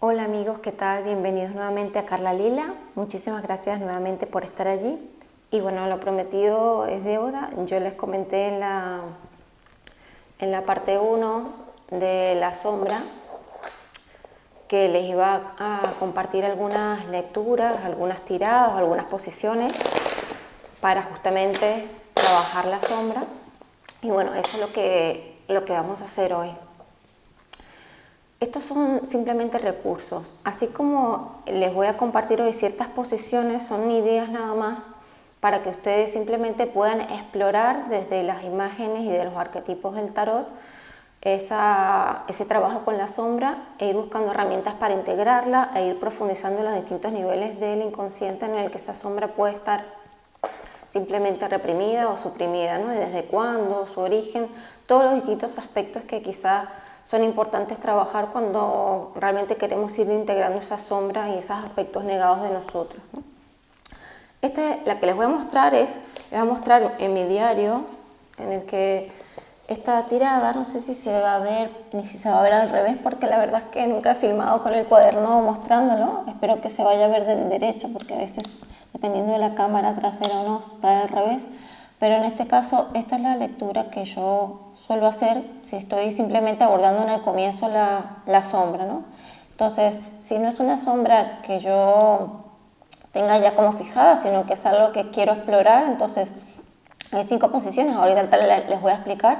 Hola amigos, ¿qué tal? Bienvenidos nuevamente a Carla Lila. Muchísimas gracias nuevamente por estar allí. Y bueno, lo prometido es deuda. Yo les comenté en la parte 1 de la sombra que les iba a compartir algunas lecturas, algunas tiradas, algunas posiciones para justamente trabajar la sombra. Y bueno, eso es lo que vamos a hacer hoy. Estos son simplemente recursos, así como les voy a compartir hoy ciertas posiciones, son ideas nada más para que ustedes simplemente puedan explorar desde las imágenes y de los arquetipos del tarot ese trabajo con la sombra e ir buscando herramientas para integrarla e ir profundizando en los distintos niveles del inconsciente en el que esa sombra puede estar simplemente reprimida o suprimida, ¿no? Y desde cuándo, su origen, todos los distintos aspectos que quizá son importantes trabajar cuando realmente queremos ir integrando esas sombras y esos aspectos negados de nosotros, ¿no? La que les voy a mostrar les voy a mostrar en mi diario, en el que esta tirada, no sé si se va a ver ni si se va a ver al revés, porque la verdad es que nunca he filmado con el cuaderno mostrándolo. Espero que se vaya a ver del derecho, porque a veces, dependiendo de la cámara trasera o no, sale al revés. Pero en este caso, esta es la lectura que yo suelo hacer si estoy simplemente abordando en el comienzo la sombra, ¿no? Entonces, si no es una sombra que yo tenga ya como fijada, sino que es algo que quiero explorar, entonces hay 5 posiciones, ahorita les voy a explicar,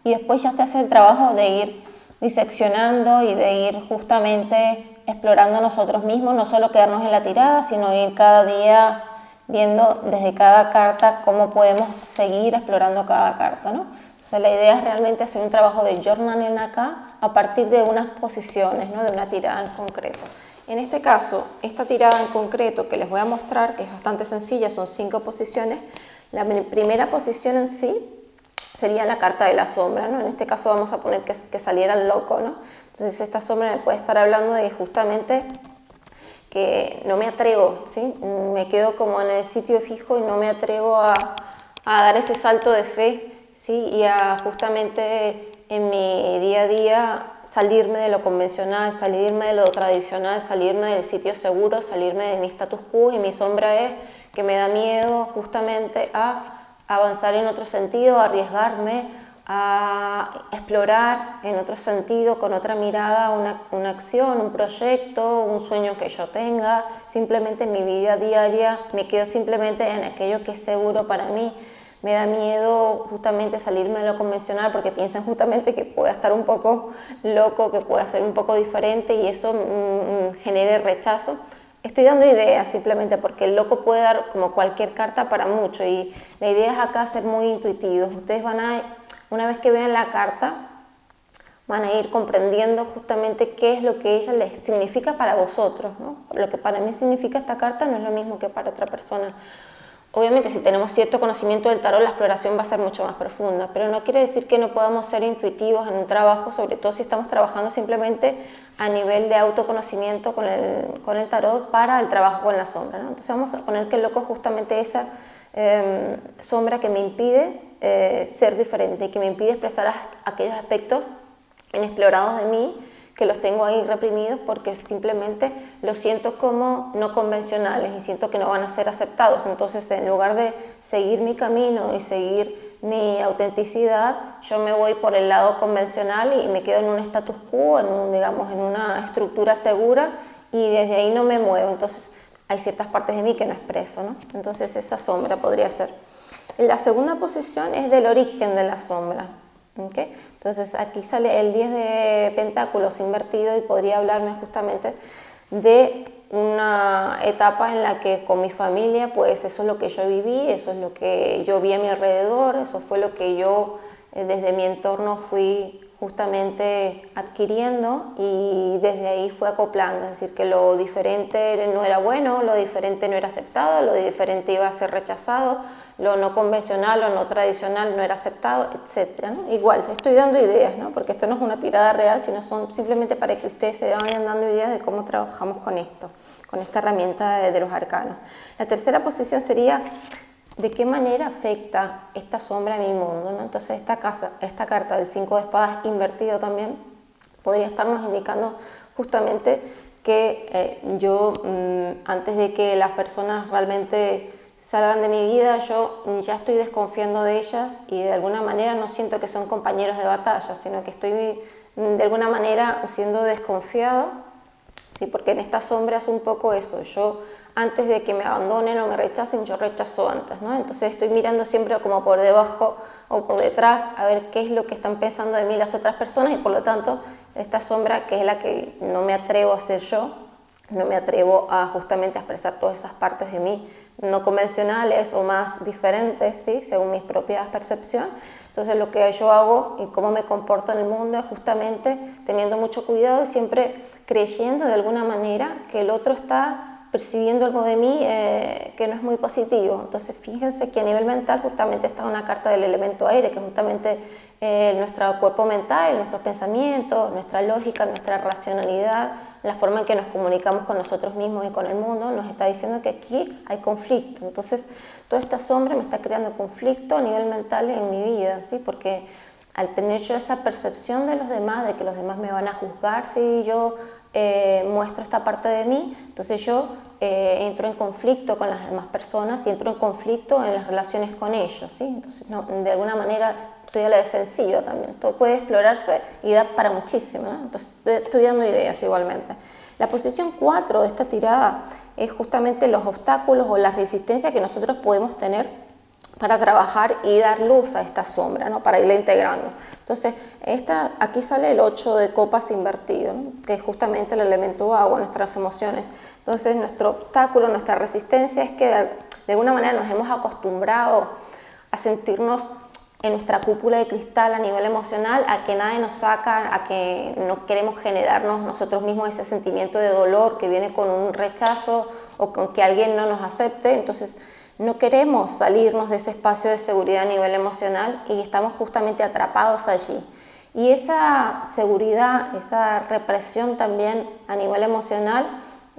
y después ya se hace el trabajo de ir diseccionando y de ir justamente explorando nosotros mismos, no solo quedarnos en la tirada, sino ir cada día viendo desde cada carta cómo podemos seguir explorando cada carta, ¿no? Entonces la idea es realmente hacer un trabajo de journaling acá a partir de unas posiciones, ¿no? De una tirada en concreto. En este caso, esta tirada en concreto que les voy a mostrar, que es bastante sencilla, son 5 posiciones. La primera posición en sí sería la carta de la sombra, ¿no? En este caso vamos a poner que saliera el loco, ¿no? Entonces esta sombra me puede estar hablando de justamente que no me atrevo, ¿sí? Me quedo como en el sitio fijo y no me atrevo a dar ese salto de fe, ¿sí? Y a justamente en mi día a día salirme de lo convencional, salirme de lo tradicional, salirme del sitio seguro, salirme de mi status quo, y mi sombra es que me da miedo justamente a avanzar en otro sentido, a arriesgarme, a explorar en otro sentido, con otra mirada, una acción, un proyecto, un sueño que yo tenga. Simplemente en mi vida diaria me quedo simplemente en aquello que es seguro para mí. Me da miedo justamente salirme de lo convencional porque piensan justamente que pueda estar un poco loco, que pueda ser un poco diferente, y eso genere rechazo. Estoy dando ideas simplemente porque el loco puede dar como cualquier carta para mucho, y la idea es acá ser muy intuitivos. Ustedes una vez que vean la carta, van a ir comprendiendo justamente qué es lo que ella les significa para vosotros, ¿no? Lo que para mí significa esta carta no es lo mismo que para otra persona. Obviamente, si tenemos cierto conocimiento del tarot, la exploración va a ser mucho más profunda, pero no quiere decir que no podamos ser intuitivos en un trabajo, sobre todo si estamos trabajando simplemente a nivel de autoconocimiento con el tarot para el trabajo con la sombra, ¿no? Entonces vamos a poner que el loco es justamente esa sombra que me impide ser diferente y que me impide expresar aquellos aspectos inexplorados de mí, que los tengo ahí reprimidos porque simplemente los siento como no convencionales y siento que no van a ser aceptados. Entonces, en lugar de seguir mi camino y seguir mi autenticidad, yo me voy por el lado convencional y me quedo en un status quo, digamos, en una estructura segura, y desde ahí no me muevo. Entonces hay ciertas partes de mí que no expreso, ¿no? Entonces esa sombra podría ser. La segunda posición es del origen de la sombra. ¿Okay? Entonces aquí sale el 10 de pentáculos invertido, y podría hablarme justamente de una etapa en la que con mi familia, pues eso es lo que yo viví, eso es lo que yo vi a mi alrededor, eso fue lo que yo desde mi entorno fui justamente adquiriendo, y desde ahí fue acoplando. Es decir, que lo diferente no era bueno, lo diferente no era aceptado, lo diferente iba a ser rechazado, lo no convencional o no tradicional no era aceptado, etc., ¿no? Igual, estoy dando ideas, ¿no? Porque esto no es una tirada real, sino son simplemente para que ustedes se vayan dando ideas de cómo trabajamos con esto, con esta herramienta de los arcanos. La tercera posición sería de qué manera afecta esta sombra a mi mundo, ¿no? Entonces esta carta del 5 de espadas invertido también podría estarnos indicando justamente que yo, antes de que las personas realmente salgan de mi vida, yo ya estoy desconfiando de ellas y de alguna manera no siento que son compañeros de batalla, sino que estoy de alguna manera siendo desconfiado, ¿sí? Porque en esta sombra es un poco eso, yo antes de que me abandonen o me rechacen, yo rechazo antes, ¿no? Entonces estoy mirando siempre como por debajo o por detrás a ver qué es lo que están pensando de mí las otras personas y por lo tanto esta sombra, que es la que no me atrevo a ser yo, no me atrevo a justamente a expresar todas esas partes de mí no convencionales o más diferentes, ¿sí? Según mis propias percepciones. Entonces lo que yo hago y cómo me comporto en el mundo es justamente teniendo mucho cuidado y siempre creyendo de alguna manera que el otro está percibiendo algo de mí que no es muy positivo. Entonces fíjense que a nivel mental justamente está una carta del elemento aire, que justamente nuestro cuerpo mental, nuestros pensamientos, nuestra lógica, nuestra racionalidad, la forma en que nos comunicamos con nosotros mismos y con el mundo, nos está diciendo que aquí hay conflicto. Entonces, toda esta sombra me está creando conflicto a nivel mental en mi vida, ¿sí? Porque al tener yo esa percepción de los demás, de que los demás me van a juzgar si yo muestro esta parte de mí, entonces yo entro en conflicto con las demás personas y entro en conflicto en las relaciones con ellos, ¿sí? Entonces, no, de alguna manera estoy a la defensiva también. Todo puede explorarse y da para muchísimo, ¿no? Entonces estoy dando ideas igualmente. La posición 4 de esta tirada es justamente los obstáculos o la resistencia que nosotros podemos tener para trabajar y dar luz a esta sombra, ¿no? Para irla integrando. Entonces, aquí sale el 8 de copas invertido, ¿no? Que es justamente el elemento agua, nuestras emociones. Entonces, nuestro obstáculo, nuestra resistencia es que de alguna manera nos hemos acostumbrado a sentirnos en nuestra cúpula de cristal a nivel emocional, a que nadie nos saca, a que no queremos generarnos nosotros mismos ese sentimiento de dolor que viene con un rechazo o con que alguien no nos acepte. Entonces no queremos salirnos de ese espacio de seguridad a nivel emocional y estamos justamente atrapados allí. Y esa seguridad, esa represión también a nivel emocional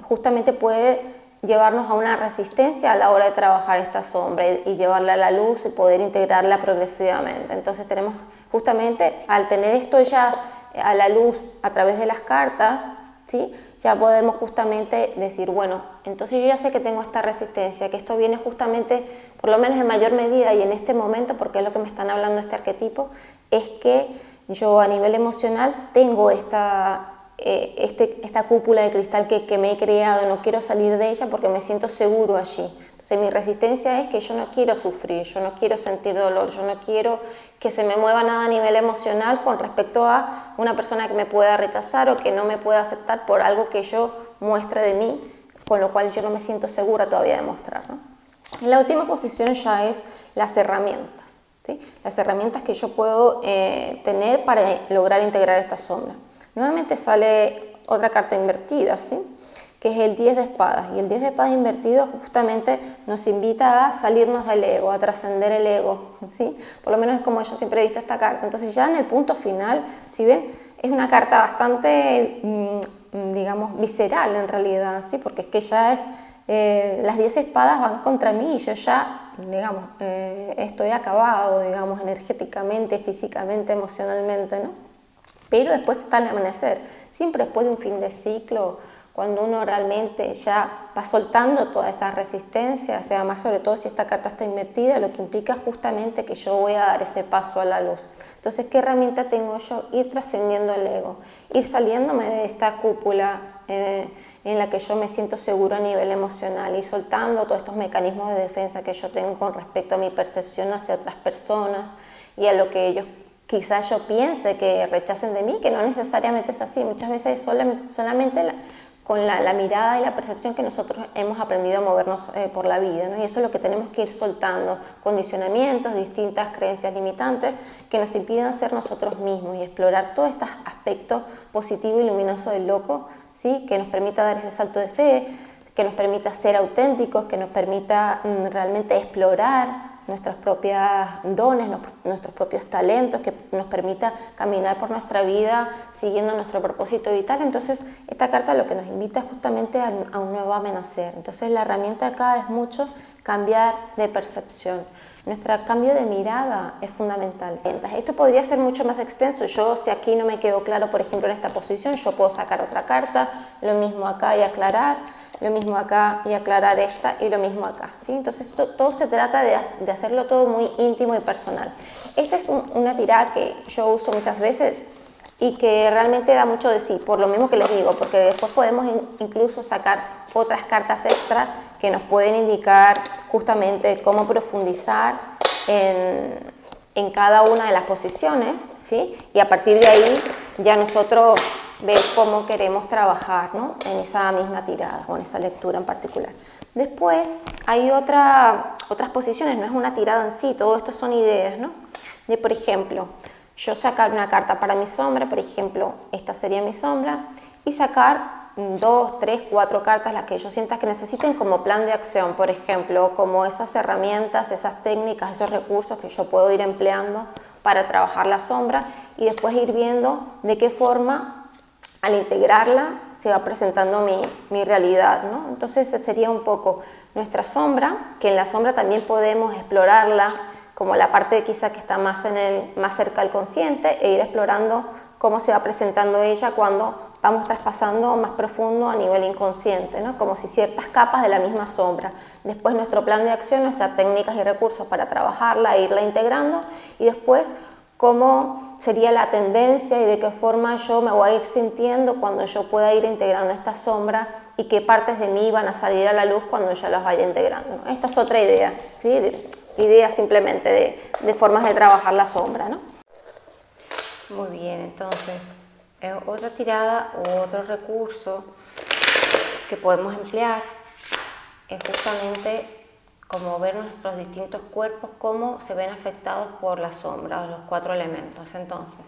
justamente puede llevarnos a una resistencia a la hora de trabajar esta sombra y llevarla a la luz y poder integrarla progresivamente. Entonces tenemos justamente, al tener esto ya a la luz a través de las cartas, ¿sí? Ya podemos justamente decir, bueno, entonces yo ya sé que tengo esta resistencia, que esto viene justamente, por lo menos en mayor medida y en este momento, porque es lo que me están hablando este arquetipo, es que yo a nivel emocional tengo esta cúpula de cristal que me he creado, no quiero salir de ella porque me siento seguro allí. Entonces mi resistencia es que yo no quiero sufrir, yo no quiero sentir dolor, yo no quiero que se me mueva nada a nivel emocional con respecto a una persona que me pueda rechazar o que no me pueda aceptar por algo que yo muestre de mí, con lo cual yo no me siento segura todavía de mostrar, ¿no? Y la última posición ya es las herramientas, ¿sí? Las herramientas que yo puedo tener para lograr integrar esta sombra. Nuevamente sale otra carta invertida, ¿sí? Que es el 10 de espadas. Y el 10 de espadas invertido justamente nos invita a salirnos del ego, a trascender el ego, ¿sí? Por lo menos es como yo siempre he visto esta carta. Entonces ya en el punto final, si ven, es una carta bastante, digamos, visceral en realidad, ¿sí? Porque es que ya es, las 10 espadas van contra mí y yo ya, digamos, estoy acabado, digamos, energéticamente, físicamente, emocionalmente, ¿no? Pero después está el amanecer, siempre después de un fin de ciclo, cuando uno realmente ya va soltando toda esta resistencia, o sea, más sobre todo si esta carta está invertida, lo que implica justamente que yo voy a dar ese paso a la luz. Entonces, ¿qué herramienta tengo yo? Ir trascendiendo el ego, ir saliéndome de esta cúpula en la que yo me siento seguro a nivel emocional, ir soltando todos estos mecanismos de defensa que yo tengo con respecto a mi percepción hacia otras personas y a lo que ellos quizás yo piense que rechacen de mí, que no necesariamente es así. Muchas veces solamente con la mirada y la percepción que nosotros hemos aprendido a movernos por la vida, ¿no? Y eso es lo que tenemos que ir soltando, condicionamientos, distintas creencias limitantes que nos impiden ser nosotros mismos y explorar todos estos aspectos positivos y luminosos del loco, ¿sí? Que nos permita dar ese salto de fe, que nos permita ser auténticos, que nos permita realmente explorar nuestros propios dones, nuestros propios talentos, que nos permita caminar por nuestra vida siguiendo nuestro propósito vital. Entonces, esta carta lo que nos invita justamente a un nuevo amanecer. Entonces, la herramienta acá es mucho cambiar de percepción. Nuestro cambio de mirada es fundamental. Esto podría ser mucho más extenso. Yo, si aquí no me quedó claro, por ejemplo, en esta posición, yo puedo sacar otra carta, lo mismo acá y aclarar, lo mismo acá y aclarar esta, y lo mismo acá, ¿sí? Entonces todo se trata de hacerlo todo muy íntimo y personal. Esta es una tirada que yo uso muchas veces y que realmente da mucho de sí, por lo mismo que les digo, porque después podemos incluso sacar otras cartas extra que nos pueden indicar justamente cómo profundizar en cada una de las posiciones, ¿sí? Y a partir de ahí ya nosotros ver cómo queremos trabajar, ¿no? En esa misma tirada o en esa lectura en particular. Después hay otras posiciones, no es una tirada en sí, todo esto son ideas, ¿no? De, por ejemplo, yo sacar una carta para mi sombra, por ejemplo, esta sería mi sombra, y sacar 2, 3, 4 cartas, las que yo sienta que necesiten como plan de acción, por ejemplo, como esas herramientas, esas técnicas, esos recursos que yo puedo ir empleando para trabajar la sombra, y después ir viendo de qué forma al integrarla se va presentando mi realidad, ¿no? Entonces esa sería un poco nuestra sombra, que en la sombra también podemos explorarla como la parte quizá que está más cerca del consciente, e ir explorando cómo se va presentando ella cuando vamos traspasando más profundo a nivel inconsciente, ¿no? Como si ciertas capas de la misma sombra. Después nuestro plan de acción, nuestras técnicas y recursos para trabajarla e irla integrando, y después cómo sería la tendencia y de qué forma yo me voy a ir sintiendo cuando yo pueda ir integrando esta sombra, y qué partes de mí van a salir a la luz cuando yo las vaya integrando. Esta es otra idea, ¿sí? Idea simplemente de formas de trabajar la sombra, ¿no? Muy bien, entonces otra tirada o otro recurso que podemos emplear es justamente como ver nuestros distintos cuerpos, cómo se ven afectados por la sombra o los 4 elementos. Entonces,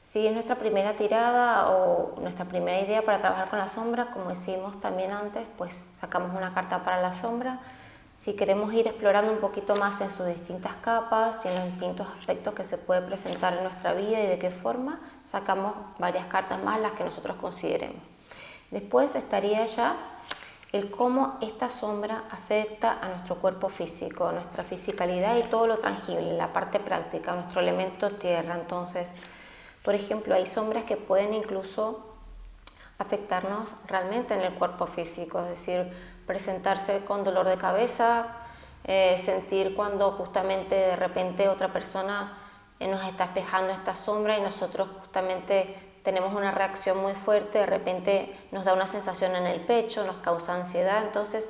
si es nuestra primera tirada o nuestra primera idea para trabajar con la sombra, como hicimos también antes, pues sacamos una carta para la sombra. Si queremos ir explorando un poquito más en sus distintas capas y en los distintos aspectos que se puede presentar en nuestra vida y de qué forma, sacamos varias cartas más, las que nosotros consideremos. Después estaría ya el cómo esta sombra afecta a nuestro cuerpo físico, nuestra fisicalidad y todo lo tangible, la parte práctica, nuestro elemento tierra. Entonces, por ejemplo, hay sombras que pueden incluso afectarnos realmente en el cuerpo físico, es decir, presentarse con dolor de cabeza, sentir cuando justamente de repente otra persona nos está espejando esta sombra y nosotros justamente tenemos una reacción muy fuerte, de repente nos da una sensación en el pecho, nos causa ansiedad. Entonces,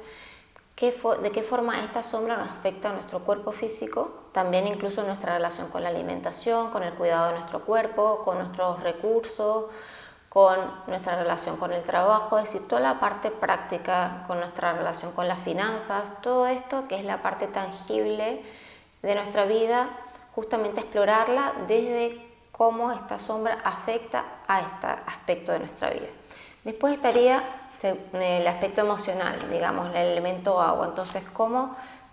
¿de qué forma esta sombra nos afecta a nuestro cuerpo físico? También incluso nuestra relación con la alimentación, con el cuidado de nuestro cuerpo, con nuestros recursos, con nuestra relación con el trabajo, es decir, toda la parte práctica, con nuestra relación con las finanzas, todo esto que es la parte tangible de nuestra vida, justamente explorarla desde cómo esta sombra afecta a este aspecto de nuestra vida. Después estaría el aspecto emocional, digamos, el elemento agua. Entonces,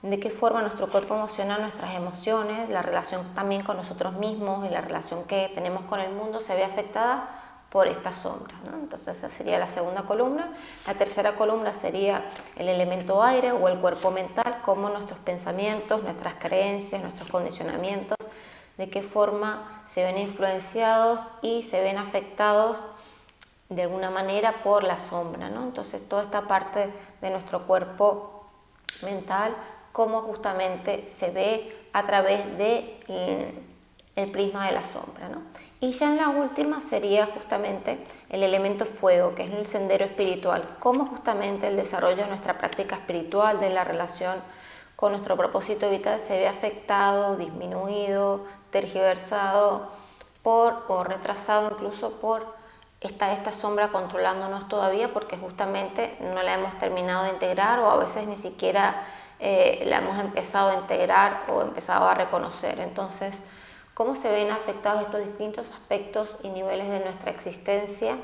de qué forma nuestro cuerpo emocional, nuestras emociones, la relación también con nosotros mismos y la relación que tenemos con el mundo se ve afectada por esta sombra, ¿no? Entonces esa sería la segunda columna. La tercera columna sería el elemento aire o el cuerpo mental, cómo nuestros pensamientos, nuestras creencias, nuestros condicionamientos, de qué forma se ven influenciados y se ven afectados de alguna manera por la sombra, ¿no? Entonces toda esta parte de nuestro cuerpo mental, cómo justamente se ve a través del prisma de la sombra, ¿no? Y ya en la última sería justamente el elemento fuego, que es el sendero espiritual, cómo justamente el desarrollo de nuestra práctica espiritual, de la relación con nuestro propósito vital, se ve afectado, disminuido, tergiversado o retrasado incluso por estar esta sombra controlándonos todavía, porque justamente no la hemos terminado de integrar, o a veces ni siquiera la hemos empezado a integrar o empezado a reconocer. Entonces, ¿cómo se ven afectados estos distintos aspectos y niveles de nuestra existencia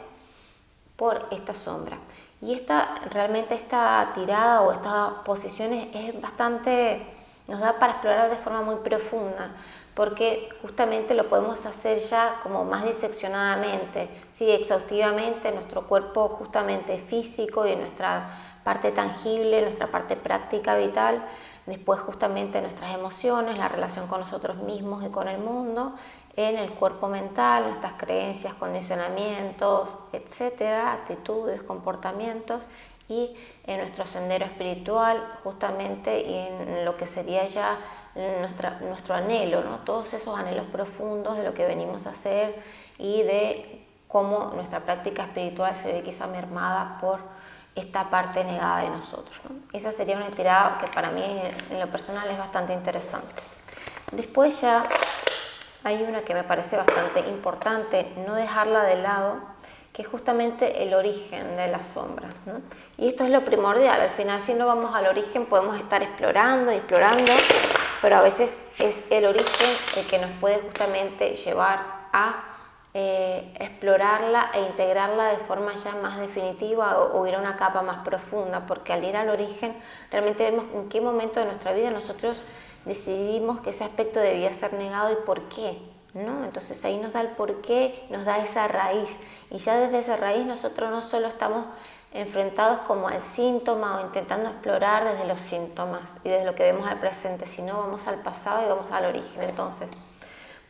por esta sombra? Y realmente esta tirada o estas posiciones es bastante, nos da para explorar de forma muy profunda, porque justamente lo podemos hacer ya como más diseccionadamente, ¿sí? Exhaustivamente, nuestro cuerpo justamente físico y nuestra parte tangible, nuestra parte práctica vital, después justamente nuestras emociones, la relación con nosotros mismos y con el mundo, en el cuerpo mental, nuestras creencias, condicionamientos, etcétera, actitudes, comportamientos, y en nuestro sendero espiritual justamente, y en lo que sería ya nuestro anhelo, ¿no? Todos esos anhelos profundos de lo que venimos a hacer y de cómo nuestra práctica espiritual se ve quizá mermada por esta parte negada de nosotros, ¿no? Esa sería una tirada que para mí en lo personal es bastante interesante. Después ya hay una que me parece bastante importante no dejarla de lado, que es justamente el origen de la sombra, ¿no? Y esto es lo primordial. Al final, si no vamos al origen, podemos estar explorando, pero a veces es el origen el que nos puede justamente llevar a explorarla e integrarla de forma ya más definitiva, o ir a una capa más profunda, porque al ir al origen realmente vemos en qué momento de nuestra vida nosotros decidimos que ese aspecto debía ser negado y por qué, ¿no? Entonces ahí nos da el por qué, nos da esa raíz, y ya desde esa raíz nosotros no solo estamos enfrentados como al síntoma o intentando explorar desde los síntomas y desde lo que vemos al presente, sino vamos al pasado y vamos al origen. Entonces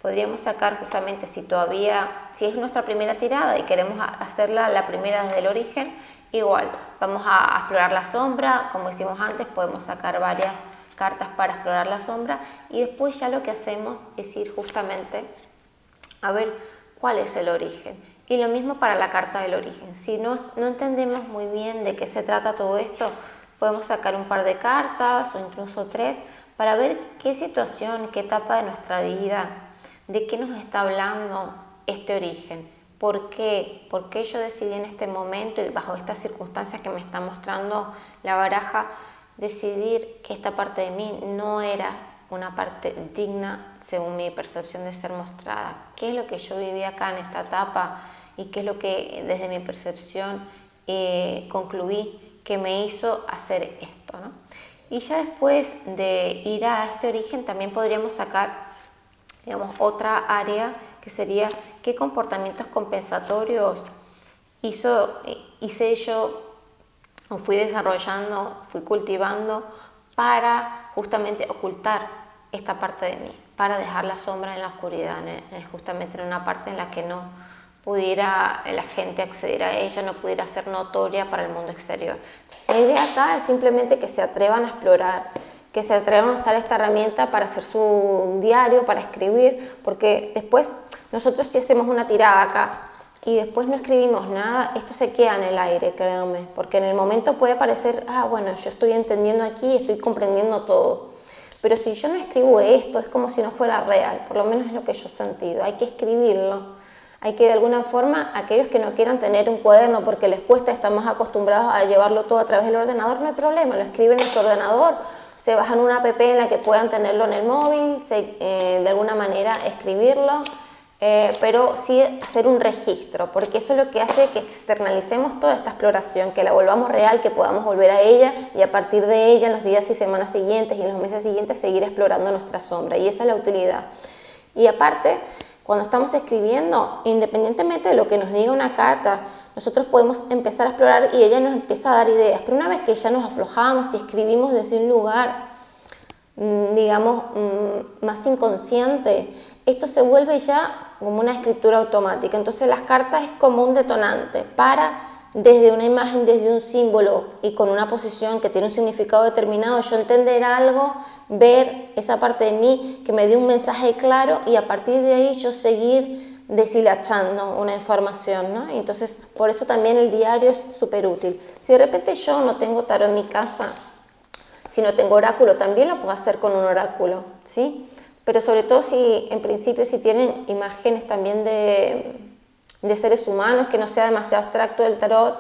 podríamos sacar justamente, si es nuestra primera tirada y queremos hacerla la primera desde el origen, igual vamos a explorar la sombra, como hicimos antes, podemos sacar varias cartas para explorar la sombra, y después ya lo que hacemos es ir justamente a ver cuál es el origen. Y lo mismo para la carta del origen. Si no entendemos muy bien de qué se trata todo esto, podemos sacar un par de cartas o incluso 3 para ver qué situación, qué etapa de nuestra vida, de qué nos está hablando este origen. ¿Por qué? ¿Por qué yo decidí en este momento y bajo estas circunstancias que me está mostrando la baraja, decidir que esta parte de mí no era una parte digna según mi percepción de ser mostrada? ¿Qué es lo que yo viví acá en esta etapa y qué es lo que desde mi percepción concluí que me hizo hacer esto, ¿no? Y ya después de ir a este origen también podríamos sacar, digamos, otra área que sería qué comportamientos compensatorios hice yo o fui desarrollando, fui cultivando para justamente ocultar esta parte de mí, para dejar la sombra en la oscuridad, justamente en una parte en la que no pudiera la gente acceder a ella, no pudiera ser notoria para el mundo exterior. La idea acá es simplemente que se atrevan a explorar, que se atrevan a usar esta herramienta para hacer su diario, para escribir, porque después nosotros si hacemos una tirada acá y después no escribimos nada, esto se queda en el aire, créanme, porque en el momento puede parecer, bueno, yo estoy entendiendo aquí, estoy comprendiendo todo, pero si yo no escribo esto, es como si no fuera real, por lo menos es lo que yo he sentido. Hay que escribirlo, hay que de alguna forma, aquellos que no quieran tener un cuaderno porque les cuesta, estamos acostumbrados a llevarlo todo a través del ordenador, no hay problema, lo escriben en su ordenador, se bajan una app en la que puedan tenerlo en el móvil, de alguna manera escribirlo, pero sí hacer un registro, porque eso es lo que hace que externalicemos toda esta exploración, que la volvamos real, que podamos volver a ella y a partir de ella en los días y semanas siguientes y en los meses siguientes seguir explorando nuestra sombra, y esa es la utilidad. Y aparte, cuando estamos escribiendo, independientemente de lo que nos diga una carta, nosotros podemos empezar a explorar y ella nos empieza a dar ideas, pero una vez que ya nos aflojamos y escribimos desde un lugar, digamos, más inconsciente, esto se vuelve ya como una escritura automática. Entonces las cartas es como un detonante para, desde una imagen, desde un símbolo y con una posición que tiene un significado determinado, yo entender algo, ver esa parte de mí que me dio un mensaje claro y a partir de ahí yo seguir deshilachando una información, ¿no? Entonces por eso también el diario es súper útil. Si de repente yo no tengo tarot en mi casa, si no tengo oráculo, también lo puedo hacer con un oráculo, ¿sí? Pero sobre todo si en principio si tienen imágenes también de seres humanos, que no sea demasiado abstracto el tarot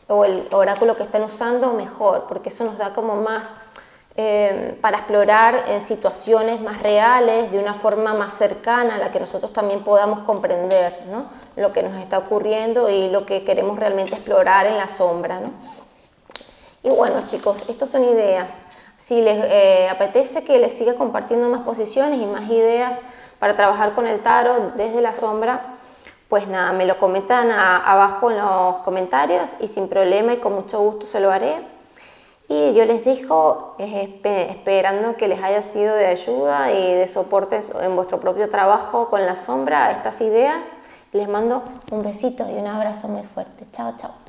o el oráculo que estén usando, mejor, porque eso nos da como más para explorar en situaciones más reales, de una forma más cercana a la que nosotros también podamos comprender, ¿no? Lo que nos está ocurriendo y lo que queremos realmente explorar en la sombra, ¿no? Y bueno, chicos, estas son ideas. Si les apetece que les siga compartiendo más posiciones y más ideas para trabajar con el tarot desde la sombra, pues nada, me lo comentan abajo en los comentarios y sin problema y con mucho gusto se lo haré. Y yo les dejo esperando que les haya sido de ayuda y de soporte en vuestro propio trabajo con la sombra, estas ideas. Les mando un besito y un abrazo muy fuerte. Chao, chao.